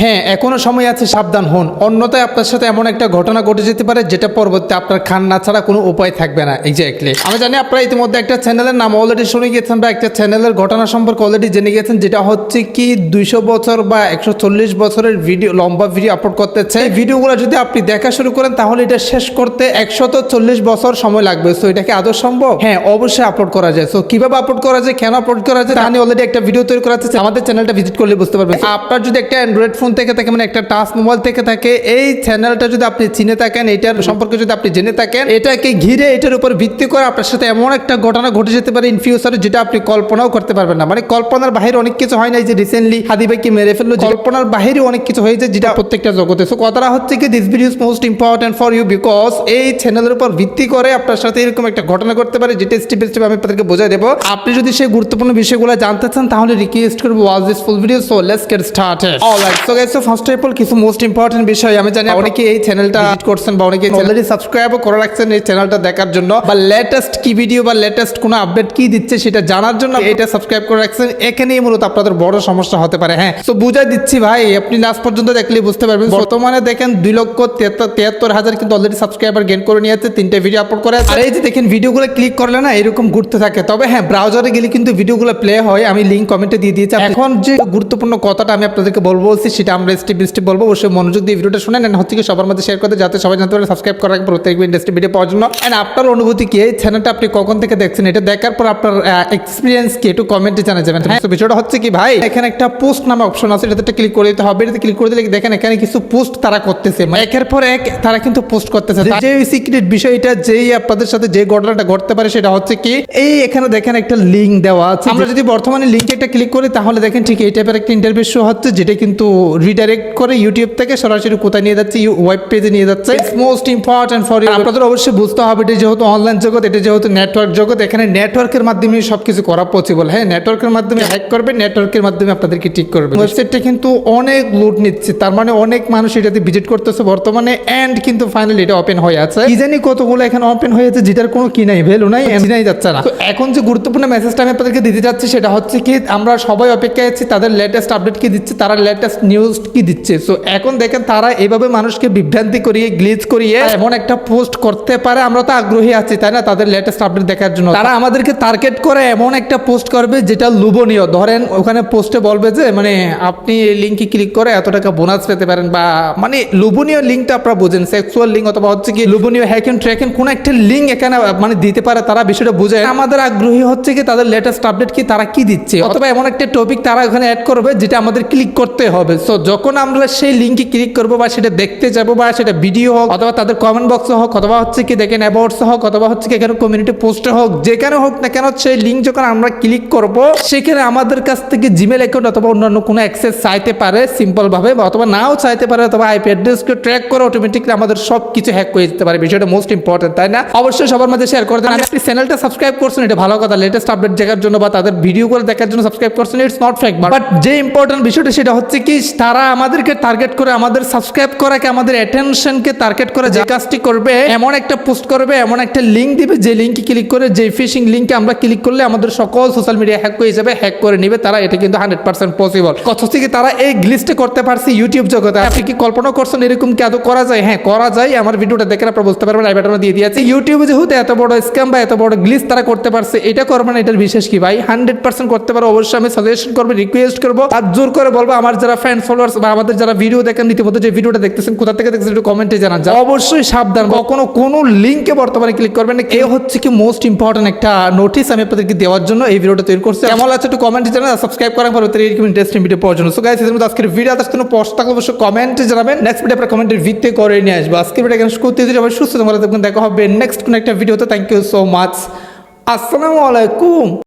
হ্যাঁ, এখনো সময় আছে, সাবধান হন, অন্যথায় আপনার সাথে এমন একটা ঘটনা ঘটে যেতে পারে যেটা পরবর্তী আপনার খান্না ছাড়া কোনো উপায় থাকবে না। এক্স্যাক্টলি আমি জানি আপনারা ইতিমধ্যে একটা চ্যানেলের নাম অলরেডি শুনে গিয়েছেন বা একটা চ্যানেলের ঘটনা সম্পর্কে অলরেডি জেনে গেছেন, যেটা হচ্ছে কি 200 বছর বা 140 বছরের ভিডিও, লম্বা ভিডিও আপলোড করতেছে। এই ভিডিওগুলো যদি আপনি দেখা শুরু করেন তাহলে এটা শেষ করতে 140 বছর সময় লাগবে। সো এটা কি আদৌ সম্ভব? হ্যাঁ, অবশ্যই আপলোড করা যায়। সো কিভাবে আপলোড করা যায়, কেন আপলোড করা যায়, তা নিয়ে অলরেডি একটা ভিডিও তৈরি করা আছে, আমাদের চ্যানেলটা ভিজিট করলে বুঝতে পারবেন। আপনার যদি একটা অ্যান্ড্রয়েড ফোন থেকে থাকে, মানে একটা টাচ মোবাইল থেকে থাকে, এই চ্যানেলটা যদি আপনি চিনে থাকেন, এটার সম্পর্কে যদি আপনি জেনে থাকেন, এটাকে ঘিরে এটার উপর ভিত্তি করে আপনার সাথে এমন একটা ঘটনা ঘটে যেতে পারে ইন ফিউচারে, যেটা আপনি কল্পনাও করতে পারবেন না। মানে কল্পনার বাহিরে অনেক কিছু হয় না, যে রিসেন্টলি হাদি ভাইকে মেরে ফেললো, কল্পনার বাহিরে অনেক কিছু হয়েছে যেটা প্রত্যেকটা জগতে। সো কথাটা হচ্ছে কি, this video is most important for you, because এই চ্যানেলের উপর ভিত্তি করে আপনার সাথে এরকম একটা ঘটনা করতে পারে, যেটা স্টেপ বাই স্টেপ আমি আপনাদেরকে বোঝাই দেবো। আপনি যদি সেই গুরুত্বপূর্ণ বিষয়গুলো জানতে চান তাহলে রিকোয়েস্ট করবো watch this full video. So let's get started. Alright, so guys, first of all কিছু মোস্ট ইম্পর্টেন্ট বিষয় আমি জানি অনেকে এই চ্যানেলটা ভিজিট করছেন বা অনেকে অলরেডি সাবস্ক্রাইবও করে রাখছেন এই চ্যানেলটা দেখার জন্য, বা লেটেস্ট কি ভিডিও বা লেটেস্ট কোনো আপডেট কি দিচ্ছে সেটা জানার জন্য এটা সাবস্ক্রাইব করে রাখছেন। এখানেই মূলত আপনাদের বড় সমস্যা হতে পারে। হ্যাঁ, তো বুঝাই দিচ্ছি ভাই, আপনি লাস্ট পর্যন্ত দেখলে বুঝতে পারবেন। বর্তমানে দেখেন 2,73,000 কিন্তু অলরেডি সাবস্ক্রাইবার গেইন করে নিয়েছে, 3টে ভিডিও আপলোড করে। আর এই যে দেখেন ভিডিওগুলো ক্লিক করলে না এরকম ঘুরতে থাকে। তবে হ্যাঁ, ব্রাউজারে গেলে কিন্তু ভিডিওগুলো প্লে হয়, আমি লিঙ্ক কমেন্টে দিয়ে দিয়েছি। এখন যে গুরুত্বপূর্ণ কথাটা আমি আপনাদেরকে বলছি সেটা আমরা স্টেপ বাই স্টেপ বলবো। অবশ্যই মনোযোগ দিয়ে ভিডিওটা শুনেন, হচ্ছে কি সবার মধ্যে শেয়ার করতে, যাতে সবাই জানতে পারে, সাবস্ক্রাইব করার পর প্রত্যেক ইন্ডাস্ট্রি ভিডিও পাওয়ার জন্য। এন্ড আপনার অনুভূতি কি, এই চ্যানেলটা আপনি কখন থেকে দেখছেন, এটা দেখার পর আপনার এক্সপিরিয়েন্স কি একটু কমেন্টে জানা যাবেন। হ্যাঁ, তো বিষয়টা হচ্ছে কি ভাই, এখানে একটা পোস্ট নামে অপশন আছে, এটাতে ক্লিক করে দিতে হবে। এটাতে ক্লিক করে দিলে দেখেন এখানে কিছু পোস্ট তারা করতেছে, একের পর এক তারা কিন্তু পোস্ট করতেছে। যে সিক্রেট বিষয়টা যেই আপনাদের সাথে যে ঘটনাটা ঘটতে পারে সেটা হচ্ছে কি, এই এখানে দেখেন একটা লিঙ্ক দেওয়া আছে। আমরা যদি বর্তমানে লিঙ্কে একটা ক্লিক করি তাহলে দেখেন ঠিক এই টাইপের একটা ইন্টারভিউ শো হচ্ছে, যেটা কিন্তু রিডাইরেক্ট করে ইউটিউব থেকে সরাসরি কোথায় নিয়ে যাচ্ছে, ওয়েব পেজে নিয়ে যাচ্ছে। It's most important for you. আপনাদের অবশ্যই বুঝতে হবে, এটা যেহেতু অনলাইন জগৎ, এটা যেহেতু নেটওয়ার্ক জগৎ, এখানে নেটওয়ার্কের মাধ্যমে সবকিছু করা পসিবল। হ্যাঁ, নেটওয়ার্কের মাধ্যমে হ্যাক করবে, নেটওয়ার্কের মাধ্যমে আপনাদেরকে ঠিক করবে। ওয়েবসাইটটা কিন্তু অনেক লুট নিচ্ছে, তার মানে অনেক মানুষ এটাতে ভিজিট করতেছে বর্তমানে, এন্ড কিন্তু ফাইনালি এটা ওপেন হয়ে আছে। কি জানি কতগুলো এখানে ওপেন হয়েছে যেটার কোনো কি নাই, ভ্যালু নাই, চিনাই যাচ্ছে না। তো এখন যে গুরুত্বপূর্ণ মেসেজটা আমি আপনাদেরকে দিতে যাচ্ছি সেটা হচ্ছে কি, আমরা সবাই অপেক্ষায় আছি তাদের লেটেস্ট আপডেট কি দিচ্ছে, তারা লেটেস্ট নিউজ কি দিচ্ছে। সো এখন দেখেন তারা এইভাবে মানুষকে বিভ্রান্তি করিয়ে, গ্লিচ করিয়ে এমন একটা পোস্ট করতে পারে, আমরা তো আগ্রহী আছি তাই না, তাদের লেটেস্ট আপডেট দেখার জন্য। তারা আমাদেরকে টার্গেট করে এমন একটা পোস্ট করবে যেটা লোভনীয়। ধরেন ওখানে পোস্টে বলবে যে মানে আপনি এই লিঙ্কে ক্লিক করে এত টাকা বোনাস পেতে পারেন, বা মানে লোভনীয় লিঙ্কটা আপনারা বোঝেন, সেক্সুয়াল লিঙ্ক অথবা হচ্ছে কি লোভনীয় হ্যাকেন ট্র্যাকেন কোন একটা লিঙ্ক এখানে মানে দিতে পারে, তারা বিষয়টা বুঝে। আমাদের আগ্রহী হচ্ছে কি তাদের লেটেস্ট আপডেট কি, তারা কি দিচ্ছে, অথবা এমন একটা টপিক তারা ওখানে অ্যাড করবে যেটা আমাদের ক্লিক করতে হবে। সো যখন আমরা সেই লিঙ্কে ক্লিক করবো বা সেটা দেখতে যাবো, বা সেটা ভিডিও হোক অথবা তাদের কমেন্ট বক্সে হোক, অথবা হচ্ছে কি দেখেন অ্যাবাউটসে হোক, অথবা হচ্ছে কি এখানে কমিউনিটি পোস্টে হোক, যেখানে হোক না কেন, সেই লিঙ্ক যখন আমরা ক্লিক করব সেখানে আমাদের কাছ থেকে জিমেল অ্যাকাউন্ট অথবা অন্যান্য কোনো অ্যাক্সেস চাইতে পারে সিম্পল ভাবে, অথবা নাও চাইতে পারে, অথবা আইপি অ্যাড্রেসকে ট্র্যাক করে অটোমেটিকলি আমাদের সব কিছু হ্যাক করে দিতে পারে। বিষয়টা মোস্ট ইম্পর্টেন্ট তাই না? অবশ্যই সবার মাঝে শেয়ার করে দেন। আপনি চ্যানেলটা সাবস্ক্রাইব করছেন, এটা ভালো কথা, লেটেস্ট আপডেট দেখার জন্য বা তাদের ভিডিওগুলো দেখার জন্য সাবস্ক্রাইব করছেন, ইটস নট ফেক। বাট যে ইম্পর্টেন্ট বিষয়টা সেটা হচ্ছে কি, তারা আমাদেরকে টার্গেট করে, আমাদের সাবস্ক্রাইব করাকে, আমাদের অ্যাটেনশনকে টার্গেট করে যে কাজটি করবে, এমন একটা পোস্ট করবে, এমন একটা লিঙ্ক দিবে, যে লিঙ্কে ক্লিক করে, যে ফিশিং লিঙ্কে আমরা ক্লিক করলে আমাদের সকল সোশ্যাল মিডিয়া হ্যাক হয়ে যাবে, হ্যাক করে নিবে তারা। এটা কিন্তু 100% পসিবল। কথা হচ্ছে কি, তারা এই গ্লিচটা করতে পারছে ইউটিউব জগতে। আপনি কি কল্পনা করছেন এরকম কি আদৌ করা যায়? হ্যাঁ, করা যায়। আমার ভিডিওটা দেখে আপনারা বুঝতে পারবেন, আই বাটনে দিয়ে দিয়েছি। ইউটিউবে যেহেতু এত বড় স্ক্যাম বা এত বড় গ্লিচ তারা করতে পারছে, এটা করবেন, এটার বিশেষ কি ভাই? 100% করতে পারো। অবশ্যই আমি সাজেশন করবো, রিকোয়েস্ট করবো, আর জোর করে বলবো, আমার যারা ফ্রেন্ড ফলোয়ার্স বা আমাদের যারা ভিডিও দেখেন, ইতিমধ্যে যে ভিডিওটা দেখতেছেন, কোথা থেকে দেখছেন একটু কমেন্টে জানান। অবশ্যই সাবধান, কখনো কোনো লিঙ্কে বর্তমানে ক্লিক করবেন না। এই হচ্ছে কি মোস্ট ইম্পর্টেন্ট একটা নোটিস আমি আপনাদেরকে দেওয়ার জন্য এই ভিডিওটা তৈরি করছি। কেমন আছে একটু কমেন্টে জানান, সাবস্ক্রাইব করার পর এরকম ইন্টারেস্টিং ভিডিও পাওয়ার জন্য। সো গাইস, এর মধ্যে আজকের ভিডিও আসার জন্য পোস্ট থাকলে অবশ্যই কমেন্টে জানাবেন। নেক্সট ভিডিও আপনারা কমেন্টের ভিত্তিতে করে নিয়ে আসবো। আজকের ভিডিও এখানে করতে দিতে হবে। সুস্থ থাকুন, দেখা হবে নেক্সট কোন একটা ভিডিওতে। Thank you so much. আসসালামু আলাইকুম।